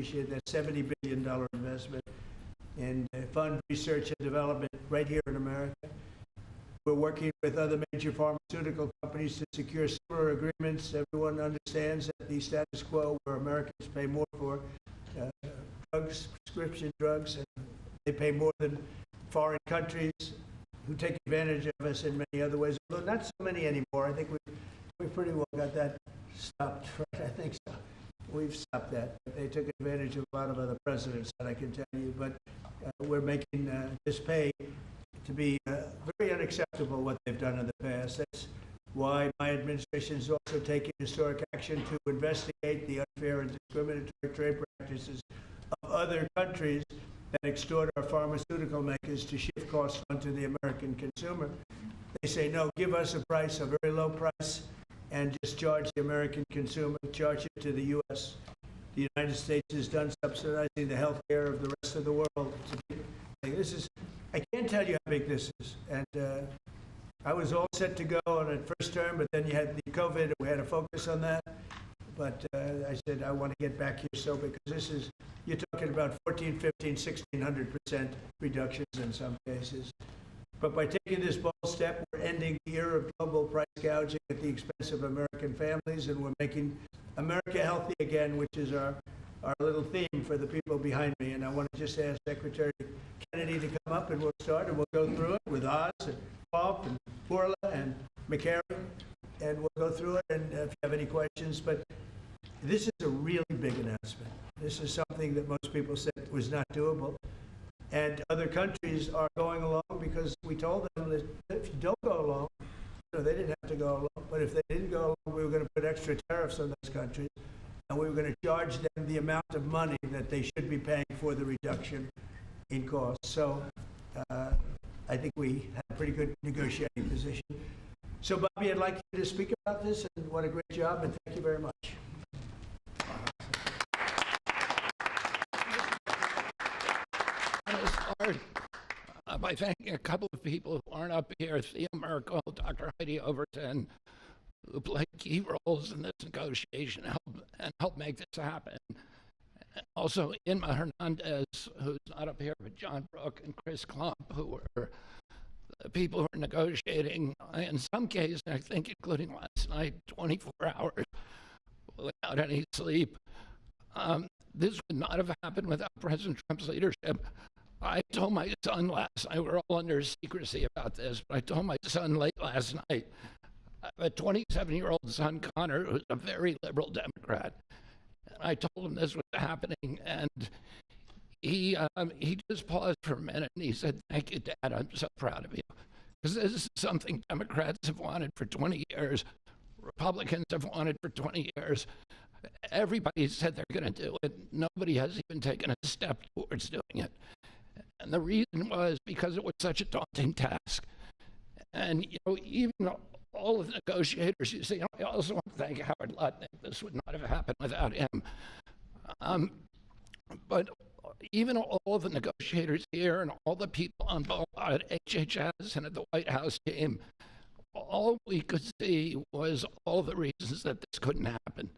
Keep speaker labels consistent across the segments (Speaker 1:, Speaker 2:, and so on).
Speaker 1: appreciate that $70 billion investment and fund research and development right here in America. We're working with other major pharmaceutical companies to secure similar agreements. Everyone understands that the status quo where Americans pay more for drugs, prescription drugs, and they pay more than foreign countries who take advantage of us in many other ways. Although not so many anymore. I think we pretty well got that stopped, right? I think so. We've stopped that. They took advantage of a lot of other presidents, that I can tell you. But we're making this pay to be very unacceptable what they've done in the past. That's why my administration is also taking historic action to investigate the unfair and discriminatory trade practices of other countries that extort our pharmaceutical makers to shift costs onto the American consumer. They say, no, give us a price, a very low price, and just charge the American consumer, charge it to the U.S. The United States is done subsidizing the health care of the rest of the world. This is, I can't tell you how big this is. And I was all set to go on a first term, but then you had the COVID, and we had to focus on that. But I said, I want to get back here so because this is, you're talking about 14, 15, 1,600% reductions in some cases. But by taking this bold step, we're ending the era of global price gouging at the expense of American families, and we're making America healthy again, which is our little theme for the people behind me. And I want to just ask Secretary Kennedy to come up, and we'll start, and we'll go through it with Oz and Popp and Bourla and McCary, and we'll go through it, and if you have any questions. But this is a really big announcement. This is something that most people said was not doable. And other countries are going along because we told them that if you don't go along, they didn't have to go along, but if they didn't go along, we were going to put extra tariffs on those countries, and we were going to charge them the amount of money that they should be paying for the reduction in costs. So I think we had a pretty good negotiating position. So, Bobby, I'd like you to speak about this, and what a great job, and thank you very much.
Speaker 2: Start by thanking a couple of people who aren't up here, Theo Merkel, Dr. Heidi Overton, who played key roles in this negotiation and helped make this happen. Also, Inma Hernandez, who's not up here, but John Brook and Chris Klump, who were the people who were negotiating, in some cases, I think including last night, 24 hours without any sleep. This would not have happened without President Trump's leadership. I told my son last night, we're all under secrecy about this, but I told my son late last night, I have a 27-year-old son, Connor, who's a very liberal Democrat. And I told him this was happening, and he just paused for a minute, and he said, thank you, Dad, I'm so proud of you. Because this is something Democrats have wanted for 20 years, Republicans have wanted for 20 years. Everybody said they're going to do it. Nobody has even taken a step towards doing it. And the reason was because it was such a daunting task. And, even all of the negotiators, you see, I also want to thank Howard Lutnick. This would not have happened without him. But even all the negotiators here and all the people on both at HHS and at the White House team, all we could see was all the reasons that this couldn't happen.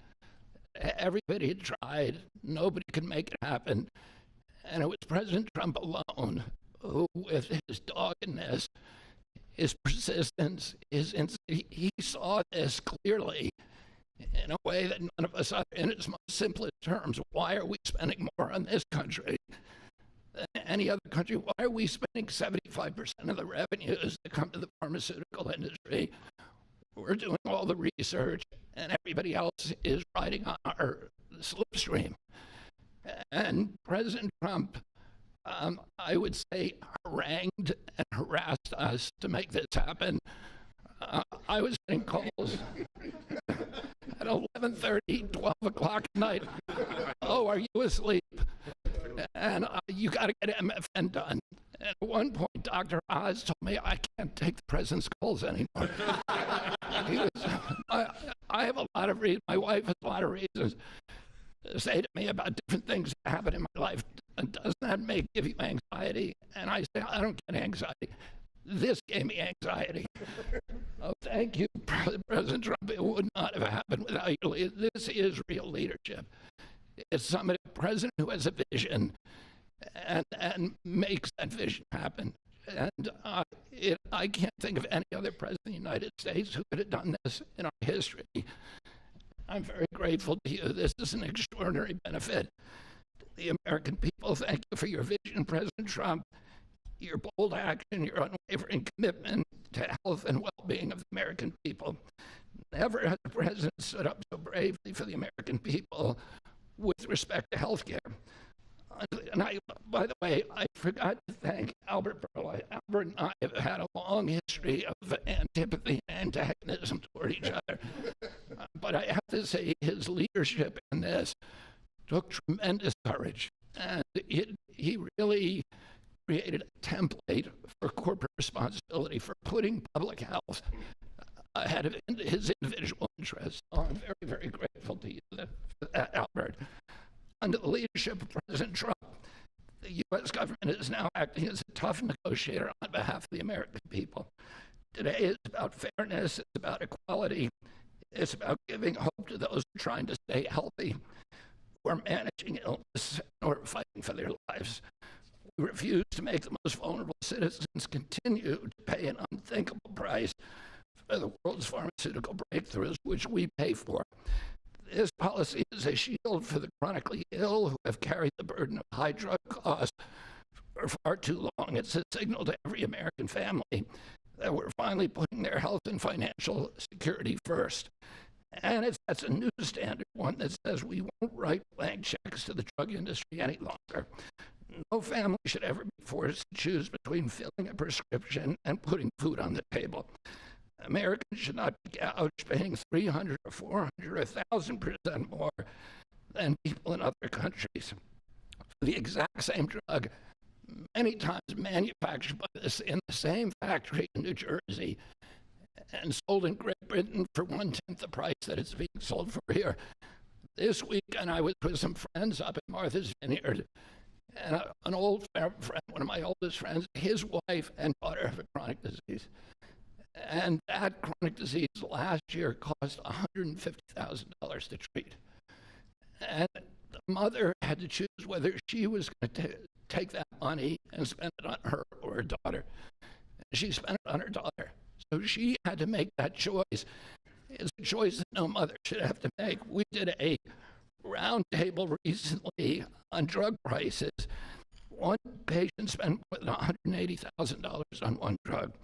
Speaker 2: Everybody had tried. Nobody could make it happen. And it was President Trump alone who, with his doggedness, his persistence, he saw this clearly in a way that none of us, in its most simplest terms. Why are we spending more on this country than any other country? Why are we spending 75% of the revenues that come to the pharmaceutical industry? We're doing all the research, and everybody else is riding on our slipstream. And President Trump, I would say, harangued and harassed us to make this happen. I was getting calls at 11:30, 12 o'clock at night. Oh, are you asleep? And you got to get MFN done. And at one point, Dr. Oz told me I can't take the president's calls anymore. I have a lot of reasons. My wife has a lot of reasons to say to me about different things that happen in my life. And doesn't that give you anxiety? And I say, I don't get anxiety. This gave me anxiety. Oh, thank you, President Trump. It would not have happened without you. This is real leadership. it's somebody, a president who has a vision and makes that vision happen. And I can't think of any other president of the United States who could have done this in our history. I'm very grateful to you. This is an extraordinary benefit to the American people. Thank you for your vision, President Trump, your bold action, your unwavering commitment to health and well-being of the American people. Never has a president stood up so bravely for the American people with respect to health care. And by the way, I forgot to thank Albert Burla. Albert and I have had a long history of antipathy and antagonism toward each other. But I have to say his leadership in this took tremendous courage. And he really created a template for corporate responsibility, for putting public health ahead of his individual interests. So I'm very, very grateful to you for that, Albert. Under the leadership of President Trump, the U.S. government is now acting as a tough negotiator on behalf of the American people. Today is about fairness, it's about equality, it's about giving hope to those who are trying to stay healthy, who are managing illness, or fighting for their lives. We refuse to make the most vulnerable citizens continue to pay an unthinkable price for the world's pharmaceutical breakthroughs, which we pay for. This policy is a shield for the chronically ill who have carried the burden of high drug costs for far too long. It's a signal to every American family that we're finally putting their health and financial security first. And that's a new standard, one that says we won't write blank checks to the drug industry any longer. No family should ever be forced to choose between filling a prescription and putting food on the table. Americans should not be gouged paying 300 or 400 or 1,000% more than people in other countries for the exact same drug, many times manufactured by in the same factory in New Jersey and sold in Great Britain for 1/10 the price that it's being sold for here. This weekend I was with some friends up at Martha's Vineyard, and an old friend, one of my oldest friends, his wife and daughter have a chronic disease. And that chronic disease last year cost $150,000 to treat. And the mother had to choose whether she was going to take that money and spend it on her or her daughter. And she spent it on her daughter. So she had to make that choice. It's a choice that no mother should have to make. We did a round table recently on drug prices. One patient spent more than $180,000 on one drug.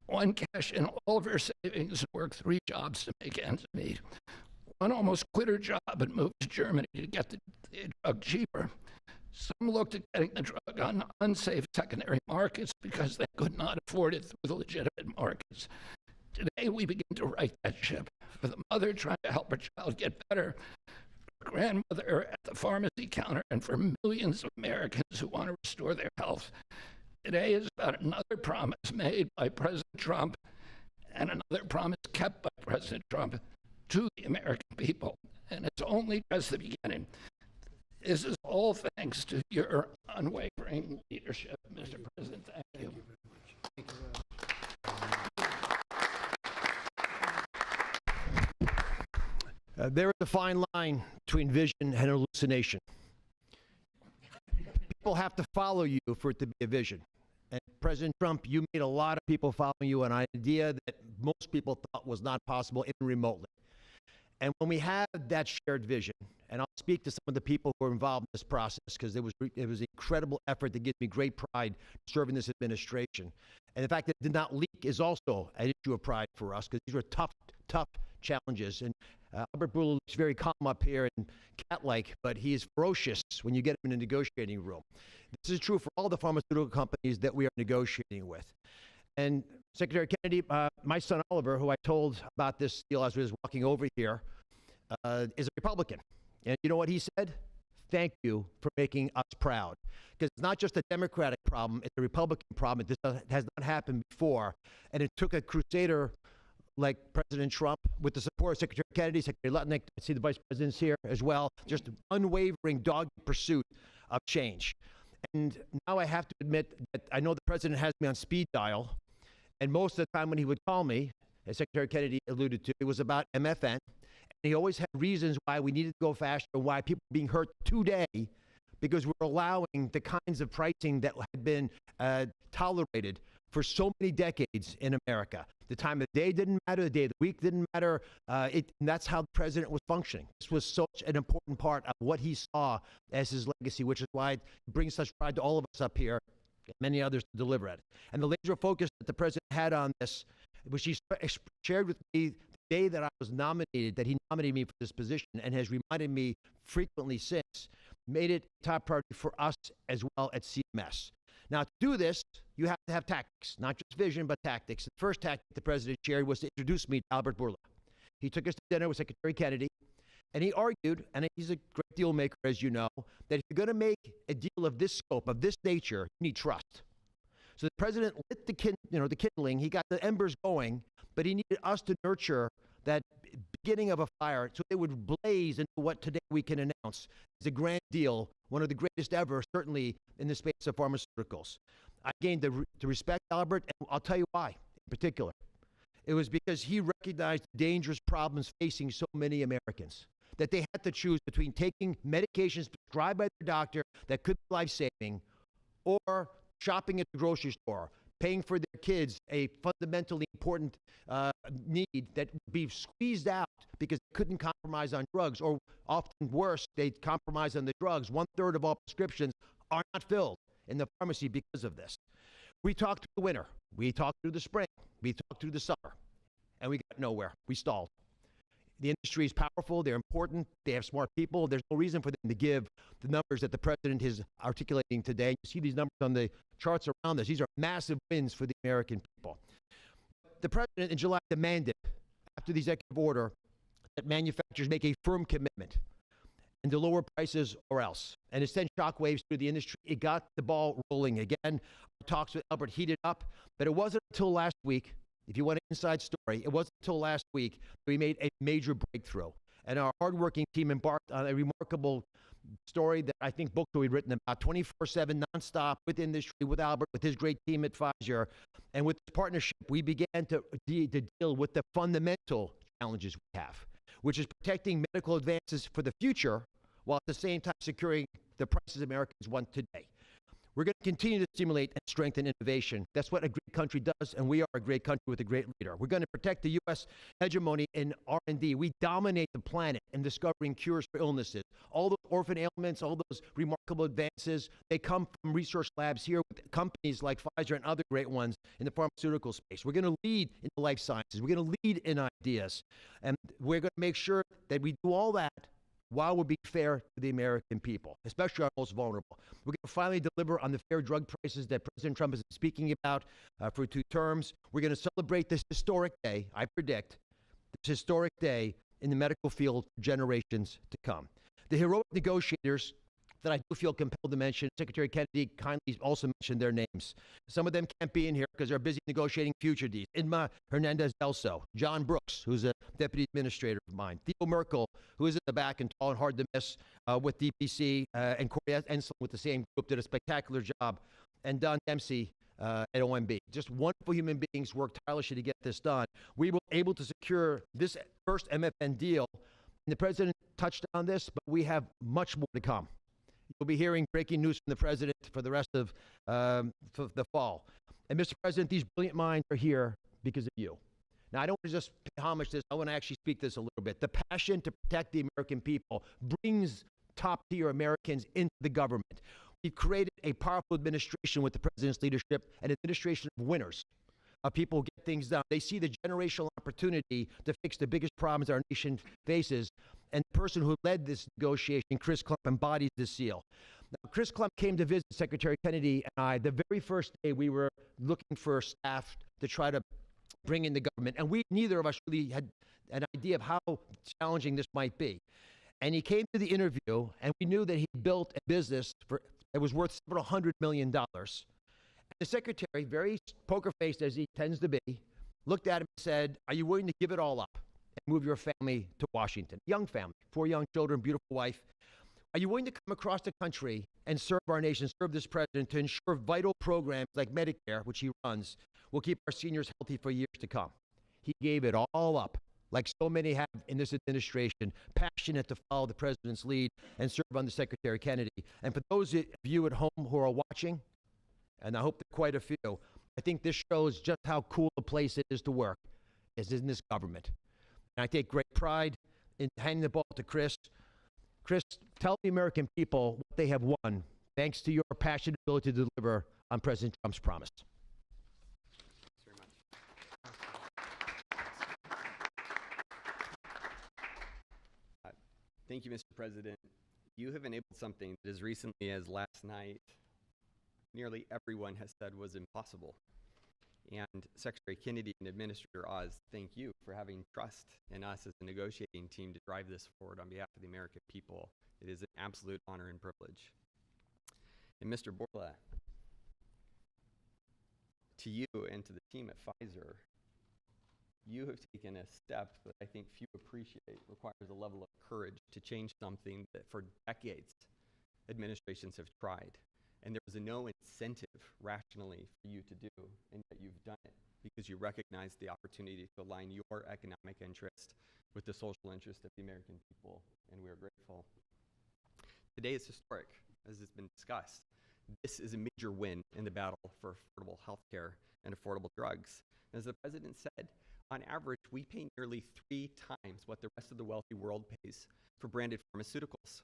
Speaker 2: One cashed in all of her savings and worked 3 jobs to make ends meet. One almost quit her job and moved to Germany to get the drug cheaper. Some looked at getting the drug on unsafe secondary markets because they could not afford it through the legitimate markets. Today, we begin to right that ship. For the mother trying to help her child get better, for grandmother at the pharmacy counter, and for millions of Americans who want to restore their health. Today is about another promise made by President Trump and another promise kept by President Trump to the American people. And it's only just the beginning. This is all thanks to your unwavering leadership, Mr. President. Thank you.
Speaker 1: Thank you very much.
Speaker 3: There is a fine line between vision and hallucination. People have to follow you for it to be a vision. And President Trump, you made a lot of people following you an idea that most people thought was not possible, even remotely. And when we have that shared vision, and I'll speak to some of the people who were involved in this process because it was an incredible effort that gives me great pride serving this administration. And the fact that it did not leak is also an issue of pride for us because these were tough challenges. And Albert Bourla looks very calm up here and cat-like, but he is ferocious when you get him in a negotiating room. This is true for all the pharmaceutical companies that we are negotiating with. And Secretary Kennedy, my son Oliver, who I told about this deal as we was walking over here, is a Republican. And you know what he said? Thank you for making us proud. Because it's not just a Democratic problem, it's a Republican problem. This has not happened before. And it took a crusader like President Trump, with the support of Secretary Kennedy, Secretary Lutnick, I see the Vice President's here as well, just unwavering, dogged pursuit of change. And now I have to admit that I know the President has me on speed dial, and most of the time when he would call me, as Secretary Kennedy alluded to, it was about MFN, He always had reasons why we needed to go faster and why people were being hurt today because we're allowing the kinds of pricing that had been tolerated for so many decades in America. The time of day didn't matter, the day of the week didn't matter, and that's how the president was functioning. This was such an important part of what he saw as his legacy, which is why it brings such pride to all of us up here, and many others to deliver it. And the laser focus that the president had on this, which he shared with me the day that I was nominated, that he nominated me for this position and has reminded me frequently since, made it a top priority for us as well at CMS. Now, to do this, you have to have tactics, not just vision, but tactics. The first tactic the president shared was to introduce me to Albert Bourla. He took us to dinner with Secretary Kennedy, and he argued, and he's a great deal maker, as you know, that if you're going to make a deal of this scope, of this nature, you need trust. So the president lit the kindling. He got the embers going, but he needed us to nurture that beginning of a fire so it would blaze into what today we can announce is a grand deal, one of the greatest ever, certainly in the space of pharmaceuticals. I gained to respect Albert, and I'll tell you why in particular. It was because he recognized the dangerous problems facing so many Americans, that they had to choose between taking medications prescribed by their doctor that could be life-saving or shopping at the grocery store, paying for their kids a fundamentally important need that would be squeezed out because they couldn't compromise on drugs, or often worse, they compromise on the drugs. 1/3 of all prescriptions are not filled in the pharmacy because of this. We talked through the winter. We talked through the spring. We talked through the summer. And we got nowhere. We stalled. The industry is powerful. They're important. They have smart people. There's no reason for them to give the numbers that the president is articulating today. You see these numbers on the charts around us. These are massive wins for the American people. The president in July demanded, after the executive order, that manufacturers make a firm commitment and to lower prices or else. And it sent shockwaves through the industry. It got the ball rolling again. Our talks with Albert heated up, but it wasn't until last week, if you want an inside story, it wasn't until last week that we made a major breakthrough. And our hardworking team embarked on a remarkable story that I think books will be written about, 24/7, nonstop, with industry, with Albert, with his great team at Pfizer. And with this partnership, we began to deal with the fundamental challenges we have, which is protecting medical advances for the future while at the same time securing the prices Americans want today. We're going to continue to stimulate and strengthen innovation. That's what a great country does, and we are a great country with a great leader. We're going to protect the U.S. hegemony in R&D. We dominate the planet in discovering cures for illnesses. All those orphan ailments, all those remarkable advances, they come from research labs here with companies like Pfizer and other great ones in the pharmaceutical space. We're going to lead in the life sciences. We're going to lead in ideas. And we're going to make sure that we do all that while we're being fair to the American people, especially our most vulnerable. We're going to finally deliver on the fair drug prices that President Trump has been speaking about for 2 terms. We're going to celebrate this historic day, I predict, this historic day in the medical field for generations to come. The heroic negotiators that I do feel compelled to mention, Secretary Kennedy kindly also mentioned their names. Some of them can't be in here because they're busy negotiating future deals. Inma Hernandez-Delso, John Brooks, who's a deputy administrator of mine, Theo Merkel, who is in the back and tall and hard to miss with DPC, and Corey Ensel with the same group did a spectacular job, and Don Dempsey at OMB. Just wonderful human beings worked tirelessly to get this done. We were able to secure this first MFN deal, and the president touched on this, but we have much more to come. You'll be hearing breaking news from the president for the rest of for the fall. And Mr. President, these brilliant minds are here because of you. Now, I don't want to just pay homage to this. I want to actually speak this a little bit. The passion to protect the American people brings top-tier Americans into the government. We've created a powerful administration with the president's leadership, an administration of winners. People get things done. They see the generational opportunity to fix the biggest problems our nation faces. And the person who led this negotiation, Chris Klump, embodies this seal. Now, Chris Klump came to visit Secretary Kennedy and I the very first day we were looking for staff to try to bring in the government. And neither of us really had an idea of how challenging this might be. And he came to the interview, and we knew that he built a business that was worth several $100 million. The secretary, very poker-faced as he tends to be, looked at him and said, "Are you willing to give it all up and move your family to Washington?" Young family, 4 young children, beautiful wife. "Are you willing to come across the country and serve our nation, serve this president to ensure vital programs like Medicare, which he runs, will keep our seniors healthy for years to come?" He gave it all up like so many have in this administration, passionate to follow the president's lead and serve under Secretary Kennedy. And for those of you at home who are watching, and I hope there are quite a few, I think this shows just how cool a place it is to work, is in this government. And I take great pride in handing the ball to Chris. Chris, tell the American people what they have won thanks to your passionate ability to deliver on President Trump's promise.
Speaker 4: Thanks very much. Thank you, Mr. President. You have enabled something that as recently as last night, nearly everyone has said was impossible. And Secretary Kennedy and Administrator Oz, thank you for having trust in us as a negotiating team to drive this forward on behalf of the American people. It is an absolute honor and privilege. And Mr. Borla, to you and to the team at Pfizer, you have taken a step that I think few appreciate, requires a level of courage to change something that for decades administrations have tried. And there was no incentive rationally for you to do, and yet you've done it because you recognize the opportunity to align your economic interest with the social interest of the American people, and we are grateful. Today is historic, as has been discussed. This is a major win in the battle for affordable health care and affordable drugs. As the president said, on average, we pay nearly 3 times what the rest of the wealthy world pays for branded pharmaceuticals.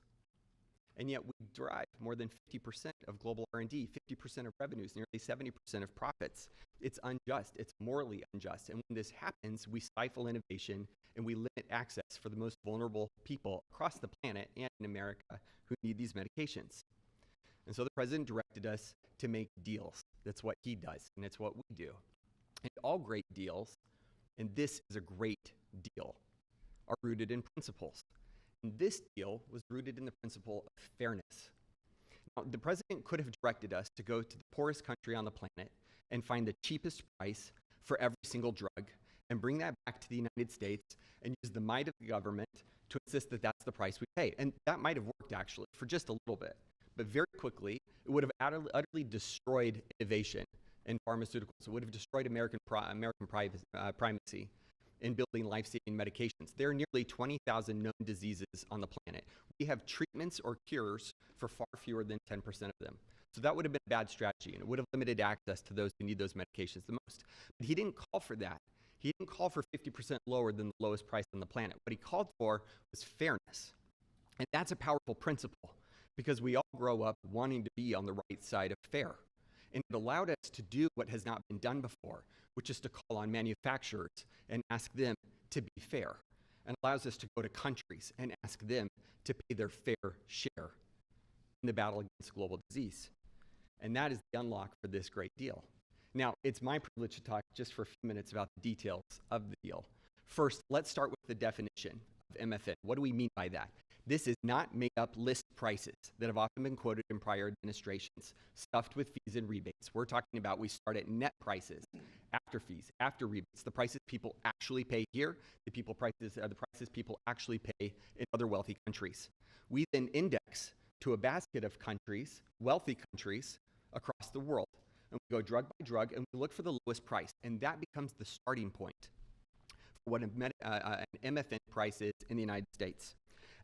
Speaker 4: And yet we derive more than 50% of global R&D, 50% of revenues, nearly 70% of profits. It's unjust. It's morally unjust. And when this happens, we stifle innovation and we limit access for the most vulnerable people across the planet and in America who need these medications. And so the president directed us to make deals. That's what he does, and it's what we do. And all great deals, and this is a great deal, are rooted in principles. And this deal was rooted in the principle of fairness. Now, the president could have directed us to go to the poorest country on the planet and find the cheapest price for every single drug and bring that back to the United States and use the might of the government to insist that that's the price we pay. And that might have worked, actually, for just a little bit. But very quickly, it would have utterly destroyed innovation in pharmaceuticals. It would have destroyed American primacy in building life-saving medications. There are nearly 20,000 known diseases on the planet. We have treatments or cures for far fewer than 10% of them. So that would have been a bad strategy, and it would have limited access to those who need those medications the most. But he didn't call for that. He didn't call for 50% lower than the lowest price on the planet. What he called for was fairness. And that's a powerful principle, because we all grow up wanting to be on the right side of fair. And it allowed us to do what has not been done before, which is to call on manufacturers and ask them to be fair, and allows us to go to countries and ask them to pay their fair share in the battle against global disease. And that is the unlock for this great deal. Now, it's my privilege to talk just for a few minutes about the details of the deal. First, let's start with the definition of MFN. What do we mean by that? This is not made-up list prices that have often been quoted in prior administrations, stuffed with fees and rebates. We're talking about we start at net prices, after fees, after rebates, the prices people actually pay here, the prices people actually pay in other wealthy countries. We then index to a basket of countries, wealthy countries, across the world. And we go drug by drug, and we look for the lowest price, and that becomes the starting point for what an MFN price is in the United States.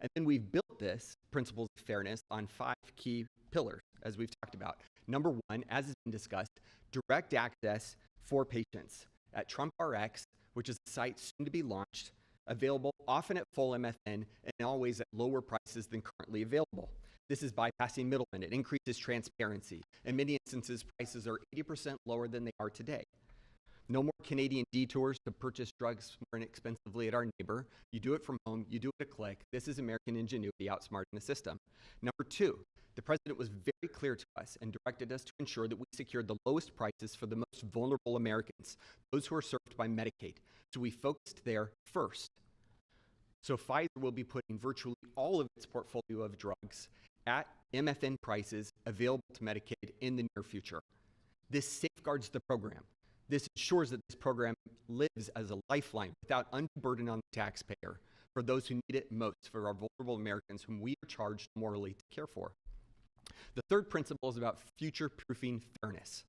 Speaker 4: And then we've built this principles of fairness on 5 key pillars, as we've talked about. Number 1, as has been discussed, direct access for patients at TrumpRx, which is a site soon to be launched, available often at full MFN and always at lower prices than currently available. This is bypassing middlemen. It increases transparency. In many instances, prices are 80% lower than they are today. No more Canadian detours to purchase drugs more inexpensively at our neighbor. You do it from home. You do it a click. This is American ingenuity outsmarting the system. Number 2, the president was very clear to us and directed us to ensure that we secured the lowest prices for the most vulnerable Americans, those who are served by Medicaid. So we focused there first. So Pfizer will be putting virtually all of its portfolio of drugs at MFN prices available to Medicaid in the near future. This safeguards the program. This ensures that this program lives as a lifeline without undue burden on the taxpayer for those who need it most, for our vulnerable Americans whom we are charged morally to care for. The third principle is about future-proofing fairness.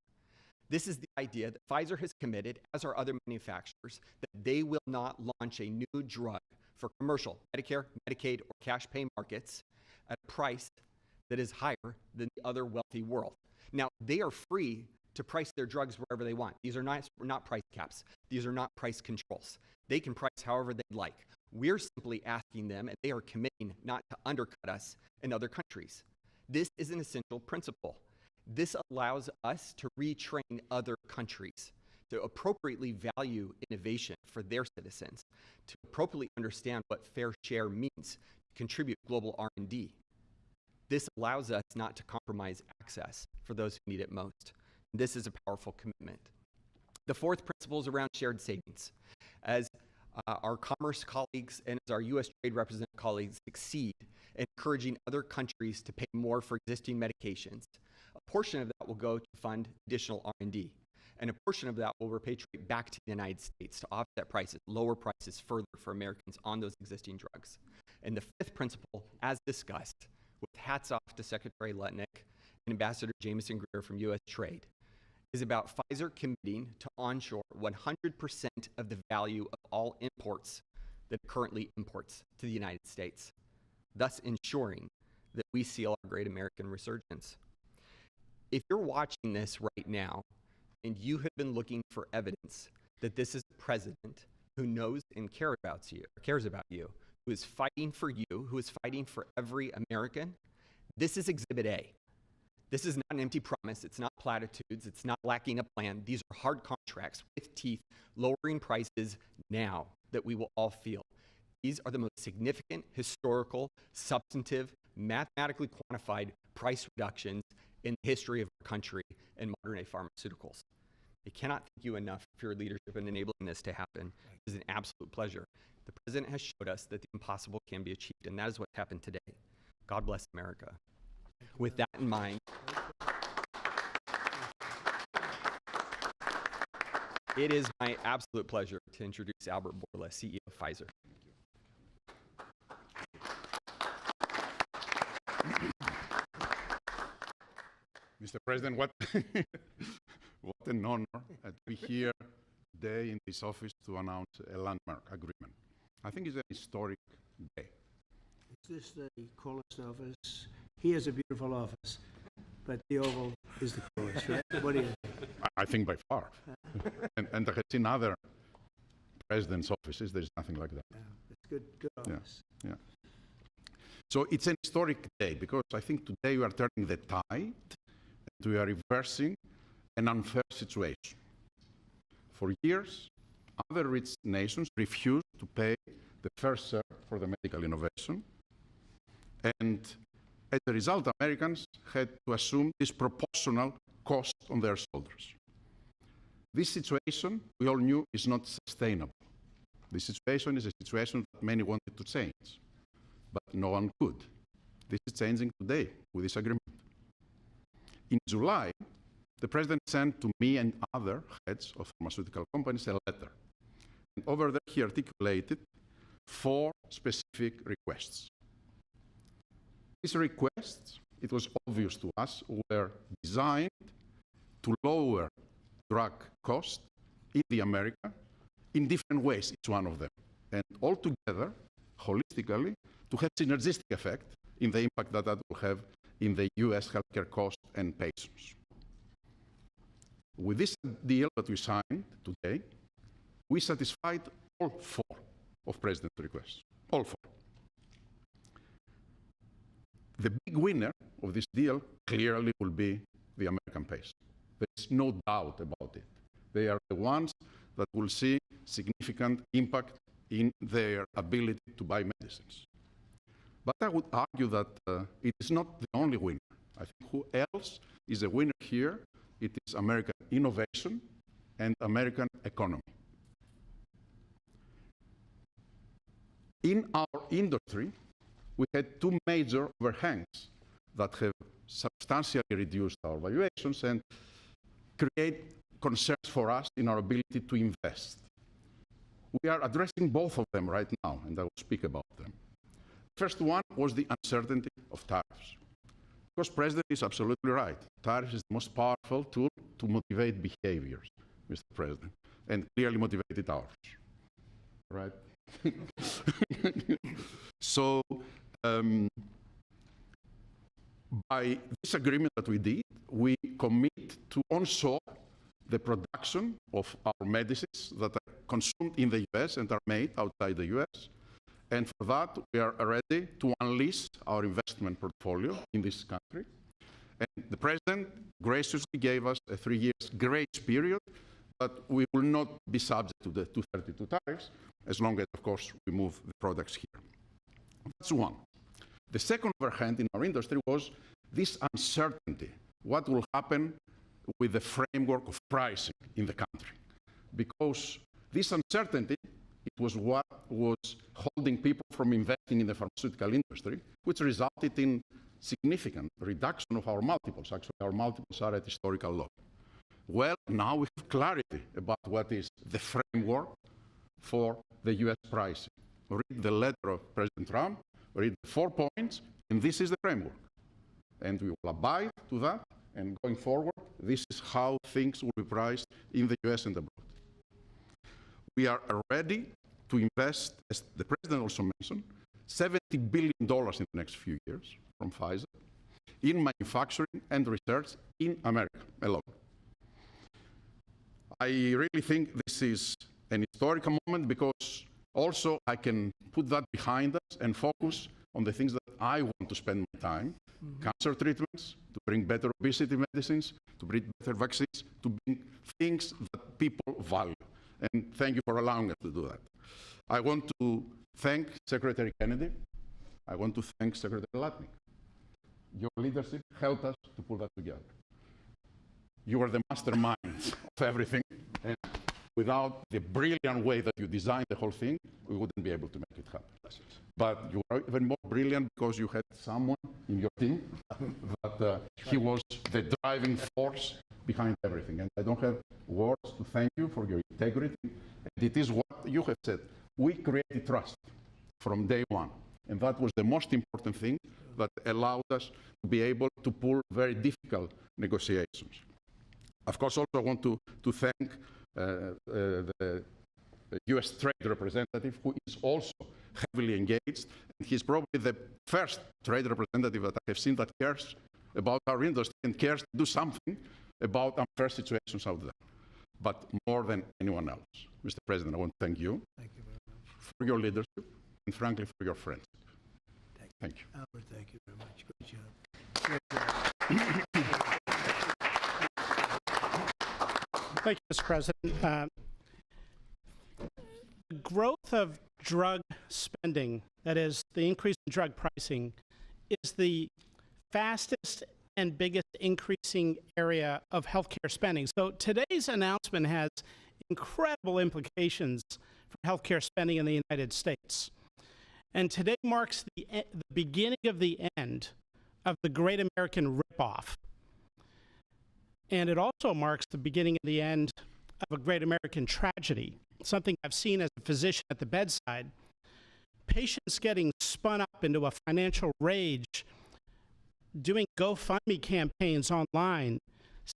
Speaker 4: This is the idea that Pfizer has committed, as are other manufacturers, that they will not launch a new drug for commercial, Medicare, Medicaid, or cash pay markets at a price that is higher than the other wealthy world. Now, they are free to price their drugs wherever they want. These are not price caps. These are not price controls. They can price however they'd like. We're simply asking them, and they are committing not to undercut us in other countries. This is an essential principle. This allows us to retrain other countries to appropriately value innovation for their citizens, to appropriately understand what fair share means, to contribute global R&D. This allows us not to compromise access for those who need it most. This is a powerful commitment. The fourth principle is around shared savings. As our commerce colleagues and as our U.S. trade representative colleagues succeed in encouraging other countries to pay more for existing medications, a portion of that will go to fund additional R&D, and a portion of that will repatriate back to the United States to offset prices, lower prices further for Americans on those existing drugs. And the fifth principle, as discussed, with hats off to Secretary Lutnick and Ambassador Jameson Greer from U.S. Trade, is about Pfizer committing to onshore 100% of the value of all imports that it currently imports to the United States, thus ensuring that we seal our great American resurgence. If you're watching this right now and you have been looking for evidence that this is a president who knows and cares about you, who is fighting for you, who is fighting for every American, this is Exhibit A. This is not an empty promise. It's not platitudes. It's not lacking a plan. These are hard contracts with teeth, lowering prices now that we will all feel. These are the most significant, historical, substantive, mathematically quantified price reductions in the history of our country and modern-day pharmaceuticals. I cannot thank you enough for your leadership in enabling this to happen. It is an absolute pleasure. The President has showed us that the impossible can be achieved, and that is what happened today. God bless America. With that in mind, it is my absolute pleasure to introduce Albert Bourla, CEO of Pfizer.
Speaker 5: Mr. President, what an honor to be here today in this office to announce a landmark agreement. I think it's an historic day.
Speaker 1: Is this the coolest office? He has a beautiful office, but the Oval is the coolest, right? What do you think?
Speaker 5: I think by far. and I have seen other presidents' offices. There's nothing like that.
Speaker 1: Yeah, it's good office.
Speaker 5: Yeah. So it's an historic day because I think today we are turning the tide and we are reversing an unfair situation. For years, other rich nations refused to pay the fair share for the medical innovation, and as a result, Americans had to assume disproportional cost on their shoulders. This situation, we all knew, is not sustainable. This situation is a situation that many wanted to change, but no one could. This is changing today with this agreement. In July, the President sent to me and other heads of pharmaceutical companies a letter. And over there, he articulated 4 specific requests. These requests, it was obvious to us, were designed to lower drug cost in the America in different ways, each one of them. And altogether, holistically, to have synergistic effect in the impact that will have in the US healthcare cost and patients. With this deal that we signed today, we satisfied all 4 of President's requests, all 4. The big winner of this deal clearly will be the American patient. There's no doubt about it. They are the ones that will see significant impact in their ability to buy medicines. But I would argue that it is not the only winner. I think who else is a winner here? It is American innovation and American economy. In our industry, we had 2 major overhangs that have substantially reduced our valuations and create concerns for us in our ability to invest. We are addressing both of them right now, and I will speak about them. First one was the uncertainty of tariffs. Because President is absolutely right. Tariffs is the most powerful tool to motivate behaviors, Mr. President, and clearly motivated ours, right? So, by this agreement that we did, we commit to onshore the production of our medicines that are consumed in the US and are made outside the US. And for that, we are ready to unleash our investment portfolio in this country. And the President graciously gave us a 3-year grace period, but we will not be subject to the 232 tariffs as long as, of course, we move the products here. That's one. The second overhang in our industry was this uncertainty. What will happen with the framework of pricing in the country? Because this uncertainty, it was what was holding people from investing in the pharmaceutical industry, which resulted in significant reduction of our multiples. Actually, our multiples are at historical low. Well, now we have clarity about what is the framework for the US pricing. Read the letter of President Trump, read the 4 points, and this is the framework. And we will abide to that, and going forward, this is how things will be priced in the US and abroad. We are ready to invest, as the President also mentioned, $70 billion in the next few years from Pfizer in manufacturing and research in America alone. I really think this is an historical moment because also I can put that behind us and focus on the things that I want to spend my time, cancer treatments, to bring better obesity medicines, to bring better vaccines, to bring things that people value. And thank you for allowing us to do that. I want to thank Secretary Kennedy. I want to thank Secretary Latnik. Your leadership helped us to pull that together. You are the masterminds of everything. And without the brilliant way that you designed the whole thing, we wouldn't be able to make it happen. But you are even more brilliant because you had someone in your team that he was the driving force behind everything. And I don't have words to thank you for your integrity. And it is what you have said. We created trust from day one. And that was the most important thing that allowed us to be able to pull very difficult negotiations. Of course, also I want to thank the US trade representative, who is also heavily engaged. And he's probably the first trade representative that I have seen that cares about our industry and cares to do something about unfair situations out there, but more than anyone else. Mr. President, I want to thank you, for your leadership and, frankly, for your friendship. Thank you.
Speaker 1: Albert, thank you very much. Great job. Great job.
Speaker 6: Thank you, Mr. President. The growth of drug spending, that is, the increase in drug pricing, is the fastest and biggest increasing area of healthcare spending. So today's announcement has incredible implications for healthcare spending in the United States. And today marks the beginning of the end of the great American ripoff. And it also marks the beginning of the end of a great American tragedy, something I've seen as a physician at the bedside. Patients getting spun up into a financial rage, doing GoFundMe campaigns online,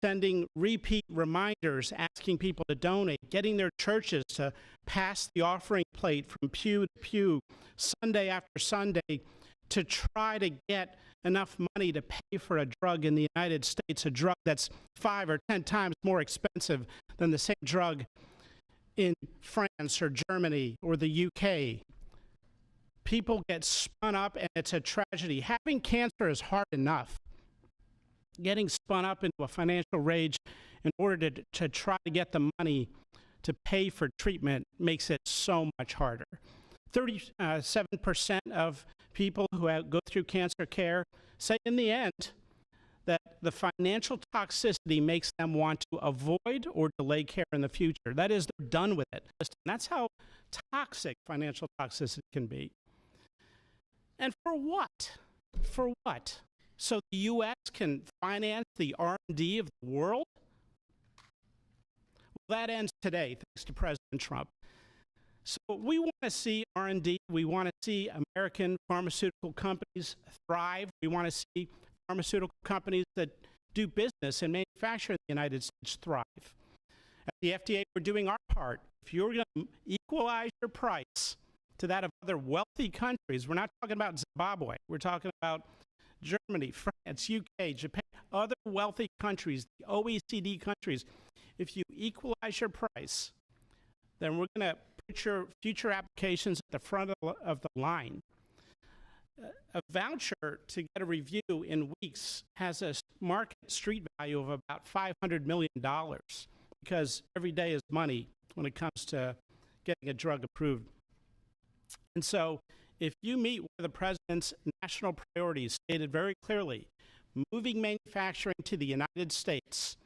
Speaker 6: sending repeat reminders, asking people to donate, getting their churches to pass the offering plate from pew to pew, Sunday after Sunday, to try to get enough money to pay for a drug in the United States, a drug that's 5 or 10 times more expensive than the same drug in France or Germany or the UK. People get spun up, and it's a tragedy. Having cancer is hard enough. Getting spun up into a financial rage in order to try to get the money to pay for treatment makes it so much harder. 37% of people who go through cancer care say in the end that the financial toxicity makes them want to avoid or delay care in the future. That is, they're done with it. That's how toxic financial toxicity can be. And for what? For what? So the U.S. can finance the R&D of the world? Well, that ends today, thanks to President Trump. So we want to see R&D. We want to see American pharmaceutical companies thrive. We want to see pharmaceutical companies that do business and manufacture in the United States thrive. At the FDA, we're doing our part. If you're going to equalize your price to that of other wealthy countries, we're not talking about Zimbabwe, we're talking about Germany, France, UK, Japan, other wealthy countries, the OECD countries. If you equalize your price, then we're going to put your future applications at the front of the line. A voucher to get a review in weeks has a market street value of about $500 million because every day is money when it comes to getting a drug approved. And so if you meet one of the president's national priorities stated very clearly, moving manufacturing to the United States,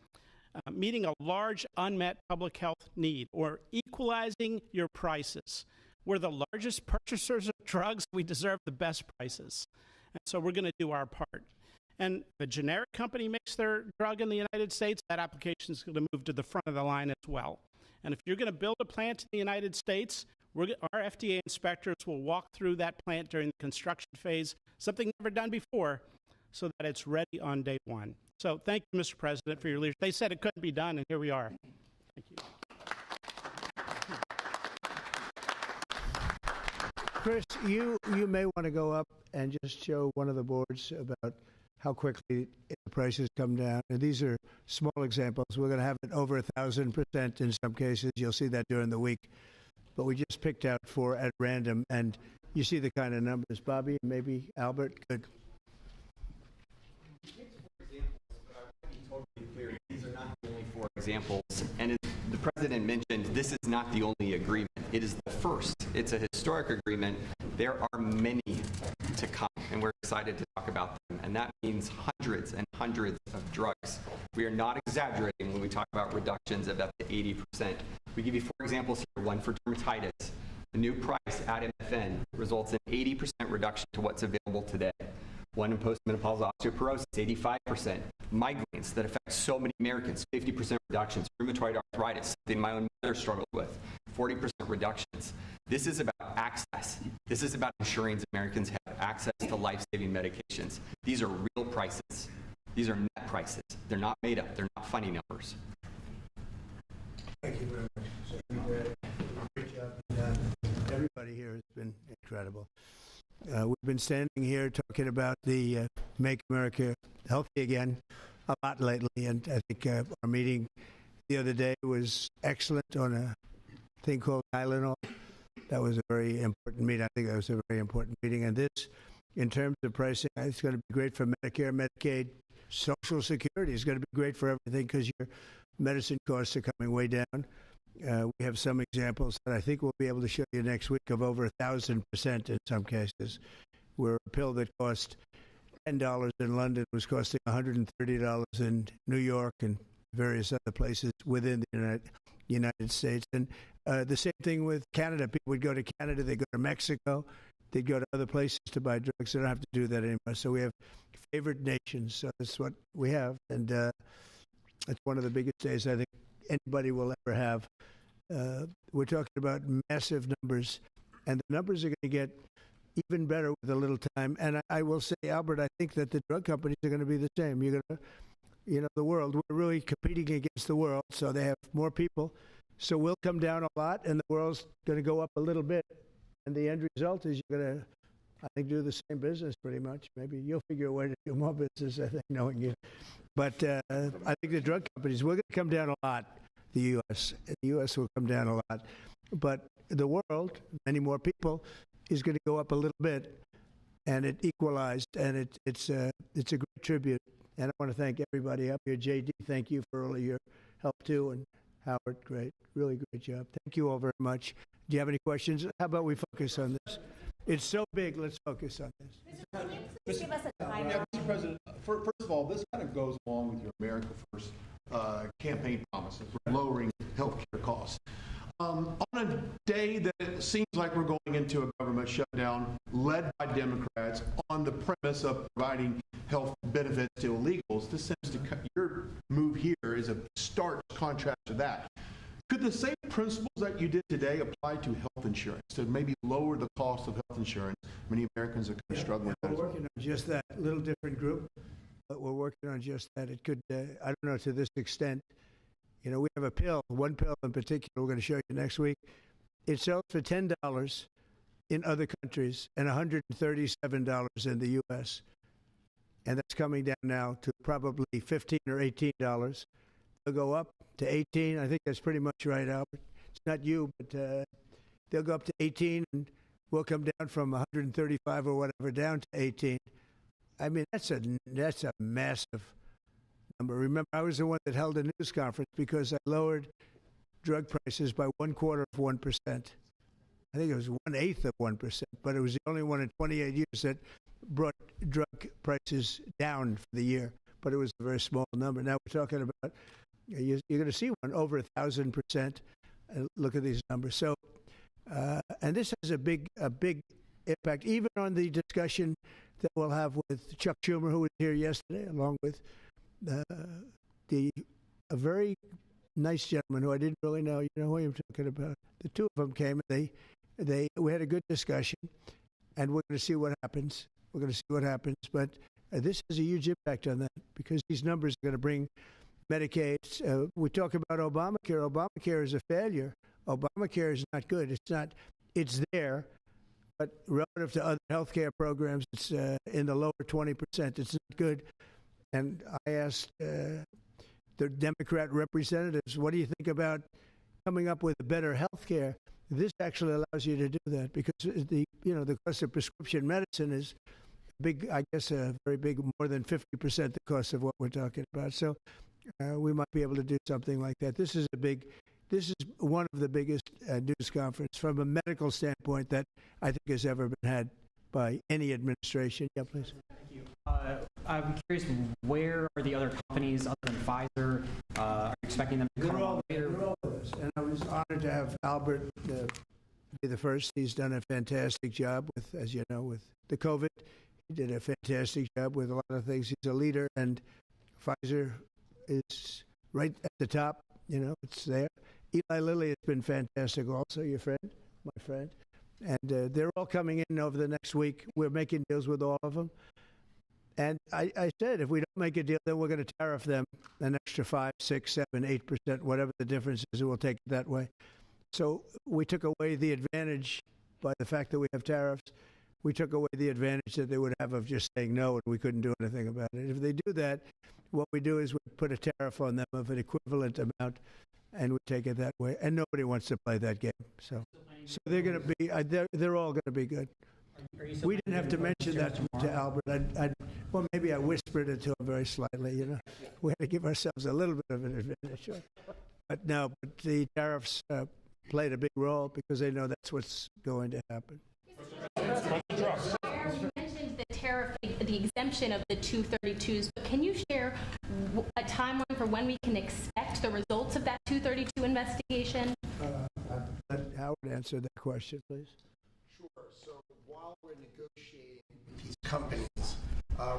Speaker 6: meeting a large unmet public health need, or equalizing your prices. We're the largest purchasers of drugs. We deserve the best prices. And so we're going to do our part. And if a generic company makes their drug in the United States, that application is going to move to the front of the line as well. And if you're going to build a plant in the United States, our FDA inspectors will walk through that plant during the construction phase, something never done before, so that it's ready on day one. So thank you, Mr. President, for your leadership. They said it couldn't be done, and here we are. Thank you.
Speaker 1: Chris, you may want to go up and just show one of the boards about how quickly the prices come down. And these are small examples. We're going to have it over 1,000% in some cases. You'll see that during the week. But we just picked out 4 at random, and you see the kind of numbers. Bobby, maybe Albert, good.
Speaker 4: These are not the only 4 examples. And as the President mentioned, this is not the only agreement. It is the first. It's a historic agreement. There are many to come, and we're excited to talk about them. And that means hundreds and hundreds of drugs. We are not exaggerating when we talk about reductions of up to 80%. We give you 4 examples here, one for dermatitis. The new price at MFN results in 80% reduction to what's available today. One in postmenopausal osteoporosis, 85%. Migraines that affect so many Americans, 50% reductions. Rheumatoid arthritis, something my own mother struggled with, 40% reductions. This is about access. This is about ensuring Americans have access to life-saving medications. These are real prices. These are net prices. They're not made up. They're not funny numbers.
Speaker 1: Thank you very much. Great job. Everybody here has been incredible. We've been standing here talking about the Make America Healthy Again a lot lately, and I think our meeting the other day was excellent on a thing called Tylenol. That was a very important meeting. I think that was a very important meeting. And this, in terms of pricing, it's going to be great for Medicare, Medicaid, Social Security. It's going to be great for everything because your medicine costs are coming way down. We have some examples that I think we'll be able to show you next week of over 1,000% in some cases, where a pill that cost $10 in London was costing $130 in New York and various other places within the United States. And the same thing with Canada. People would go to Canada, they go to Mexico, they'd go to other places to buy drugs. They don't have to do that anymore. So we have favored nations. So that's what we have. And it's one of the biggest days I think anybody will ever have. We're talking about massive numbers, and the numbers are going to get even better with a little time. And I will say, Albert, I think that the drug companies are going to be the same. You're going to, the world, we're really competing against the world, so they have more people. So we'll come down a lot, and the world's going to go up a little bit. And the end result is you're going to, I think, do the same business pretty much. Maybe you'll figure a way to do more business, I think, knowing you. But I think the drug companies, we're going to come down a lot, the U.S. The U.S. will come down a lot. But the world, many more people, is going to go up a little bit, and it equalized, and it's a great tribute. And I want to thank everybody up here. J.D., thank you for all of your help, too. And Howard, great. Really great job. Thank you all very much. Do you have any questions? How about we focus on this? It's so big. Let's focus on this.
Speaker 7: Can you please give us a timeline?
Speaker 8: Yeah, Mr. President, first of all, this kind of goes along with your America First campaign promises for lowering health care costs. On a day that it seems like we're going into a government shutdown led by Democrats on the premise of providing health benefits to illegals, this seems to your move here is a stark contrast to that. Could the same principles that you did today apply to health insurance to maybe lower the cost of health insurance? Many Americans are kind of struggling with that.
Speaker 1: We're working on just that little different group. we're working on just that. It could, I don't know, to this extent. You know, we have a pill, one pill in particular, we're going to show you next week. It sells for $10 in other countries and $137 in the U.S. And that's coming down now to probably $15 or $18. They'll go up to 18. I think that's pretty much right, Albert. It's not you, but they'll go up to 18, and we'll come down from 135 or whatever down to 18. I mean, that's a massive number. Remember, I was the one that held a news conference because I lowered drug prices by 1/4 of 1%. I think it was 1/8 of 1%, but it was the only one in 28 years that brought drug prices down for the year. But it was a very small number. Now we're talking about you're going to see one over 1,000%. Look at these numbers. So, and this has a big impact, even on the discussion that we'll have with Chuck Schumer, who was here yesterday, along with a very nice gentleman who I didn't really know. You know who I'm talking about? The two of them came, and we had a good discussion, and we're going to see what happens. We're going to see what happens, but this has a huge impact on that because these numbers are going to bring Medicaid. We talk about Obamacare. Obamacare is a failure. Obamacare is not good. It's not. It's there, but relative to other health care programs, it's in the lower 20%. It's not good. And I asked the Democrat representatives, what do you think about coming up with better health care? This actually allows you to do that because the cost of prescription medicine is big, I guess, a very big, more than 50% the cost of what we're talking about. So we might be able to do something like that. This is one of the biggest news conferences from a medical standpoint that I think has ever been had by any administration. Yeah, please.
Speaker 9: Thank you. I'm curious, where are the other companies other than Pfizer? Are you expecting them to come on later?
Speaker 1: They're all with us. And I was honored to have Albert be the first. He's done a fantastic job with, as you know, with the COVID. He did a fantastic job with a lot of things. He's a leader, and Pfizer is right at the top. You know, it's there. Eli Lilly has been fantastic also, your friend, my friend. And they're all coming in over the next week. We're making deals with all of them. And I said, if we don't make a deal, then we're going to tariff them an extra 5, 6, 7, 8%, whatever the difference is, we'll take it that way. So we took away the advantage by the fact that we have tariffs. We took away the advantage that they would have of just saying no, and we couldn't do anything about it. If they do that, what we do is we put a tariff on them of an equivalent amount, and we take it that way. And nobody wants to play that game. So they're going to be, they're all going to be good. We didn't have to mention that to Albert. Well, maybe I whispered it to him very slightly, you know. We had to give ourselves a little bit of an advantage. But no, but the tariffs played a big role because they know that's what's going to happen.
Speaker 7: You mentioned the tariff, the exemption of the 232s, but can you share a timeline for when we can expect the results of that 232 investigation?
Speaker 1: Let Howard answer that question, please.
Speaker 10: Sure. So while we're negotiating with these companies,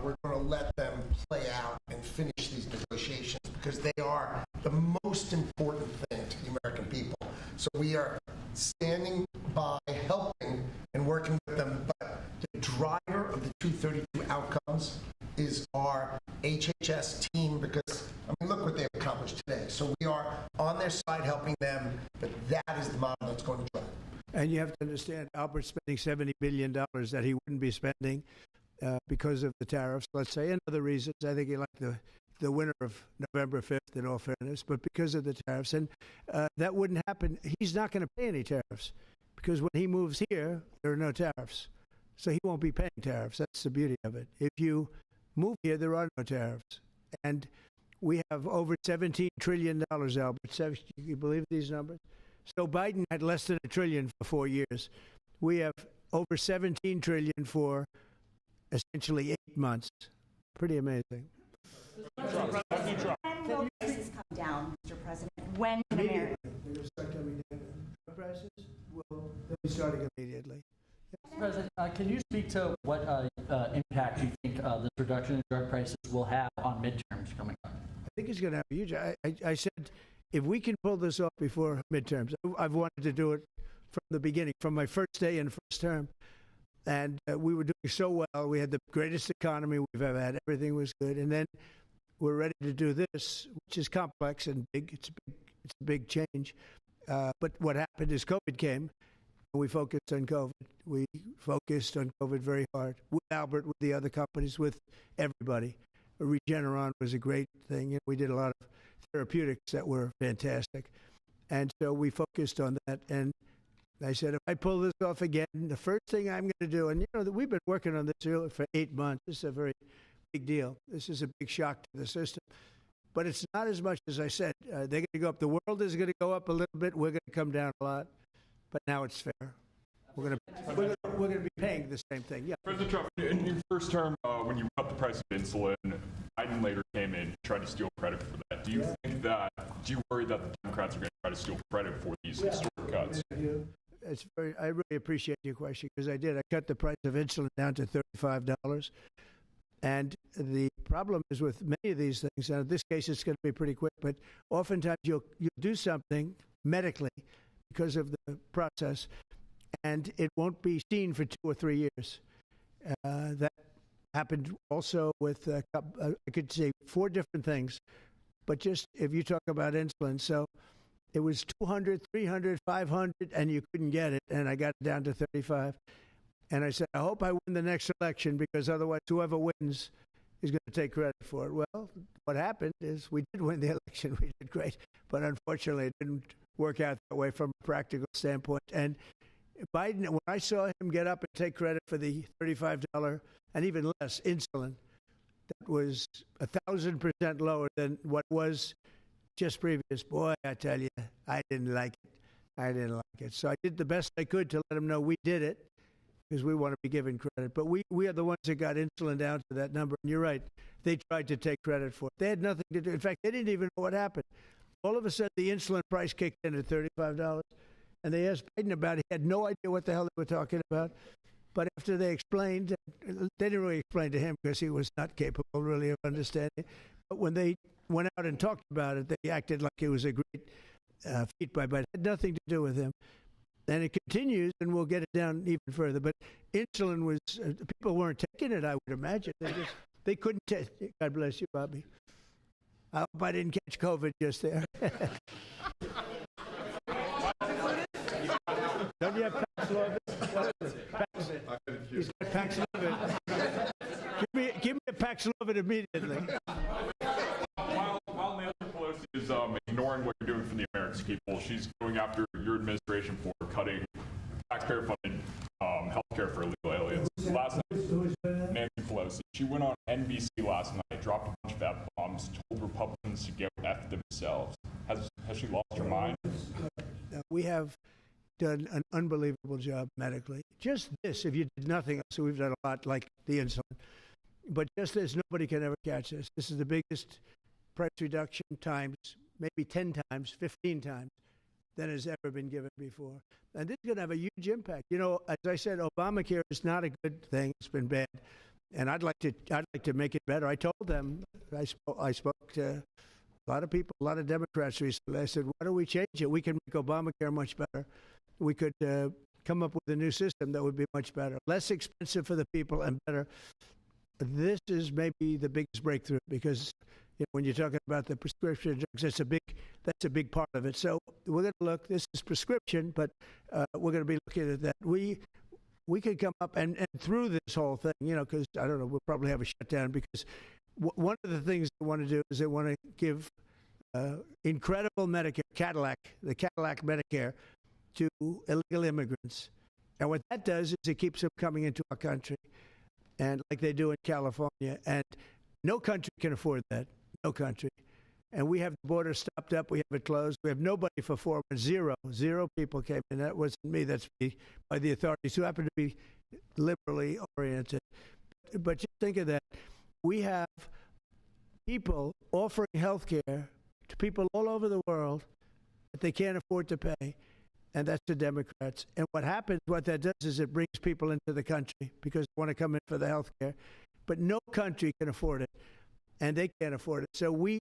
Speaker 10: we're going to let them play out and finish these negotiations because they are the most important thing to the American people. So we are standing by, helping, and working with them. But the driver of the 232 outcomes is our HHS team because, I mean, look what they've accomplished today. So we are on their side helping them, but that is the model that's going to drive.
Speaker 1: And you have to understand, Albert's spending $70 billion that he wouldn't be spending because of the tariffs, let's say, and other reasons. I think he liked the winter of November 5th, in all fairness, but because of the tariffs. And that wouldn't happen. He's not going to pay any tariffs because when he moves here, there are no tariffs. So he won't be paying tariffs. That's the beauty of it. If you move here, there are no tariffs. And we have over $17 trillion, Albert. You believe these numbers? So Biden had less than $1 trillion for 4 years. We have over $17 trillion for essentially 8 months. Pretty amazing.
Speaker 7: When will prices come down, Mr. President? When can America?
Speaker 1: They're going to start coming down. Drug prices will be starting immediately.
Speaker 11: President, can you speak to what impact you think this reduction in drug prices will have on midterms coming up?
Speaker 1: I think it's going to have a huge. I said, if we can pull this off before midterms, I've wanted to do it from the beginning, from my first day in first term. And we were doing so well. We had the greatest economy we've ever had. Everything was good. And then we're ready to do this, which is complex and big. It's a big change. But what happened is COVID came, and we focused on COVID. We focused on COVID very hard with Albert, with the other companies, with everybody. Regeneron was a great thing. And we did a lot of therapeutics that were fantastic. And so we focused on that. And I said, if I pull this off again, the first thing I'm going to do, and we've been working on this really for 8 months. This is a very big deal. This is a big shock to the system. But it's not as much as I said. They're going to go up. The world is going to go up a little bit. We're going to come down a lot. But now it's fair. We're going to be paying the same thing. Yeah.
Speaker 12: President Trump, in your first term, when you cut the price of insulin, Biden later came in and tried to steal credit for that. Do you worry that the Democrats are going to try to steal credit for these historic cuts?
Speaker 1: I really appreciate your question, because I did. I cut the price of insulin down to $35. And the problem is with many of these things, and in this case it's going to be pretty quick, but oftentimes you'll do something medically because of the process, and it won't be seen for 2 or 3 years. That happened also with, I could say 4 different things, but just if you talk about insulin, so it was 200, 300, 500, and you couldn't get it, and I got it down to 35. And I said, I hope I win the next election, because otherwise whoever wins is going to take credit for it. Well, what happened is we did win the election. We did great. But unfortunately, it didn't work out that way from a practical standpoint. And Biden, when I saw him get up and take credit for the $35 and even less insulin, that was 1,000% lower than what was just previous. Boy, I tell you, I didn't like it. So I did the best I could to let him know we did it, because we want to be given credit. But we are the ones that got insulin down to that number. And you're right. They tried to take credit for it. They had nothing to do. In fact, they didn't even know what happened. All of a sudden, the insulin price kicked in at $35. And they asked Biden about it. He had no idea what the hell they were talking about. But after they explained, they didn't really explain to him, because he was not capable really of understanding. But when they went out and talked about it, they acted like it was a great feat by Biden. It had nothing to do with him. And it continues, and we'll get it down even further. But insulin was, people weren't taking it, I would imagine. They couldn't take it. God bless you, Bobby. I hope I didn't catch COVID just there. Don't you have Paxlovid? He's got Paxlovid. Give me a Paxlovid immediately.
Speaker 12: While Nancy Pelosi is ignoring what you're doing for the American people, she's going after your administration for cutting taxpayer-funded health care for illegal aliens. Last night, Nancy Pelosi, she went on NBC last night, dropped a bunch of F-bombs, told Republicans to go F themselves. Has she lost her mind?
Speaker 1: We have done an unbelievable job medically. Just this, if you did nothing else, we've done a lot like the insulin. But just this, nobody can ever catch this. This is the biggest price reduction times, maybe 10 times, 15 times than has ever been given before. And this is going to have a huge impact. You know, as I said, Obamacare is not a good thing. It's been bad. And I'd like to make it better. I told them, I spoke to a lot of people, a lot of Democrats recently. I said, why don't we change it? We can make Obamacare much better. We could come up with a new system that would be much better, less expensive for the people and better. This is maybe the biggest breakthrough, because when you're talking about the prescription drugs, that's a big part of it. So we're going to look. This is prescription, but we're going to be looking at that. We could come up and through this whole thing, because I don't know, we'll probably have a shutdown, because one of the things they want to do is they want to give incredible Medicare, the Cadillac Medicare, to illegal immigrants. And what that does is it keeps them coming into our country, and like they do in California. And no country can afford that. No country. And we have the border stopped up. We have it closed. We have nobody for 4 months. Zero people came in. That wasn't me. That's by the authorities, who happen to be liberally oriented. But just think of that. We have people offering health care to people all over the world that they can't afford to pay. And that's the Democrats. And what that does is it brings people into the country because they want to come in for the health care. But no country can afford it, and they can't afford it. So we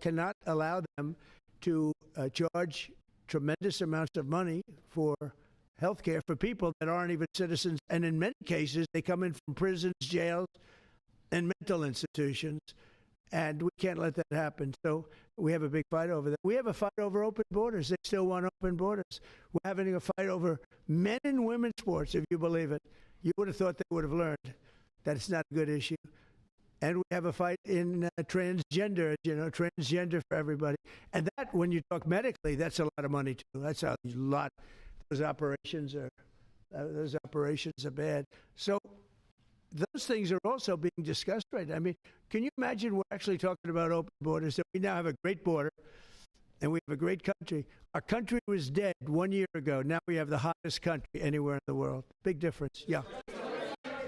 Speaker 1: cannot allow them to charge tremendous amounts of money for health care for people that aren't even citizens. And in many cases, they come in from prisons, jails, and mental institutions. And we can't let that happen. So we have a big fight over that. We have a fight over open borders. They still want open borders. We're having a fight over men and women's sports, if you believe it. You would have thought they would have learned that it's not a good issue. And we have a fight in transgender, transgender for everybody. And that, when you talk medically, that's a lot of money, too. That's a lot. Those operations are bad. So those things are also being discussed right now. I mean, can you imagine we're actually talking about open borders? That we now have a great border, and we have a great country. Our country was dead 1 year ago. Now we have the hottest country anywhere in the world. Big difference. Yeah.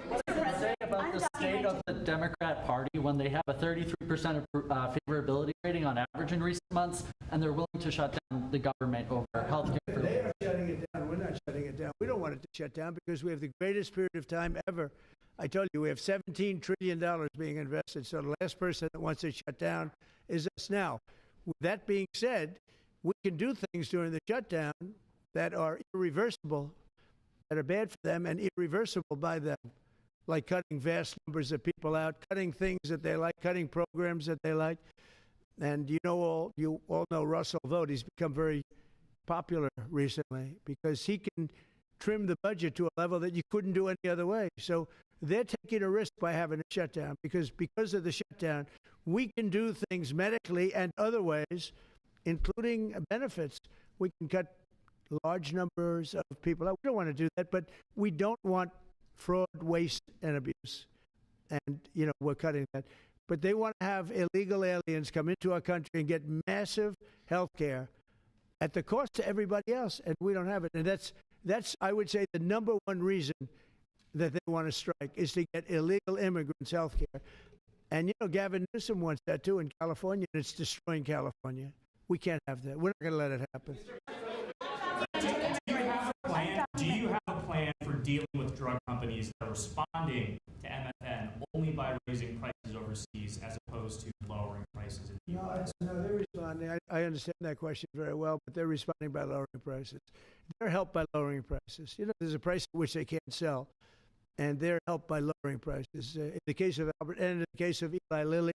Speaker 11: What does it say about the state of the Democrat Party when they have a 33% favorability rating on average in recent months, and they're willing to shut down the government over health care?
Speaker 1: They are shutting it down. We're not shutting it down. We don't want it to shut down because we have the greatest period of time ever. I told you we have $17 trillion being invested, so the last person that wants it shut down is us now. With that being said, we can do things during the shutdown that are irreversible, that are bad for them and irreversible by them, like cutting vast numbers of people out, cutting things that they like, cutting programs that they like. And you all know Russell Vought. He's become very popular recently because he can trim the budget to a level that you couldn't do any other way. So they're taking a risk by having a shutdown because of the shutdown, we can do things medically and other ways, including benefits. We can cut large numbers of people out. We don't want to do that, but we don't want fraud, waste, and abuse. And, we're cutting that. But they want to have illegal aliens come into our country and get massive health care at the cost to everybody else, and we don't have it. And that's I would say, the number one reason that they want to strike is to get illegal immigrants health care. And, Gavin Newsom wants that, too, in California, and it's destroying California. We can't have that. We're not going to let it happen.
Speaker 13: Do you have a plan for dealing with drug companies that are responding to MFN only by raising prices overseas as opposed to lowering prices in the U.S.?
Speaker 1: No, they're responding. I understand that question very well, but they're responding by lowering prices. They're helped by lowering prices. There's a price at which they can't sell, and they're helped by lowering prices. In the case of Albert and in the case of Eli Lilly,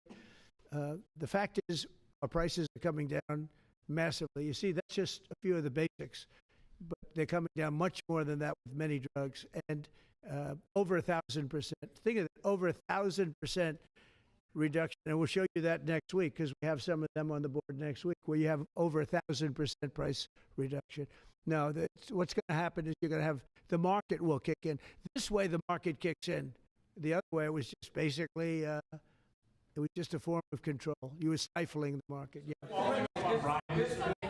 Speaker 1: the fact is our prices are coming down massively. You see, that's just a few of the basics, but they're coming down much more than that with many drugs, and over 1,000%. Think of it, over 1,000% reduction, and we'll show you that next week because we have some of them on the board next week where you have over 1,000% price reduction. No, what's going to happen is you're going to have the market will kick in. This way, the market kicks in. The other way, it was just basically it was just a form of control. You were stifling the market. Yeah.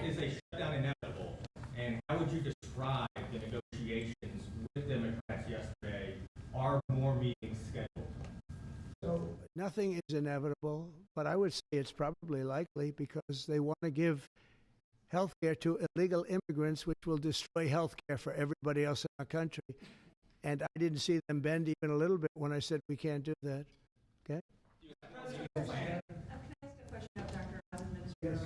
Speaker 14: Is a shutdown inevitable? And how would you describe the negotiations with Democrats yesterday? Are more meetings scheduled?
Speaker 1: So nothing is inevitable, but I would say it's probably likely because they want to give health care to illegal immigrants, which will destroy health care for everybody else in our country. And I didn't see them bend even a little bit when I said we can't do that. Okay?
Speaker 15: Can I ask a question of Dr. Administrator?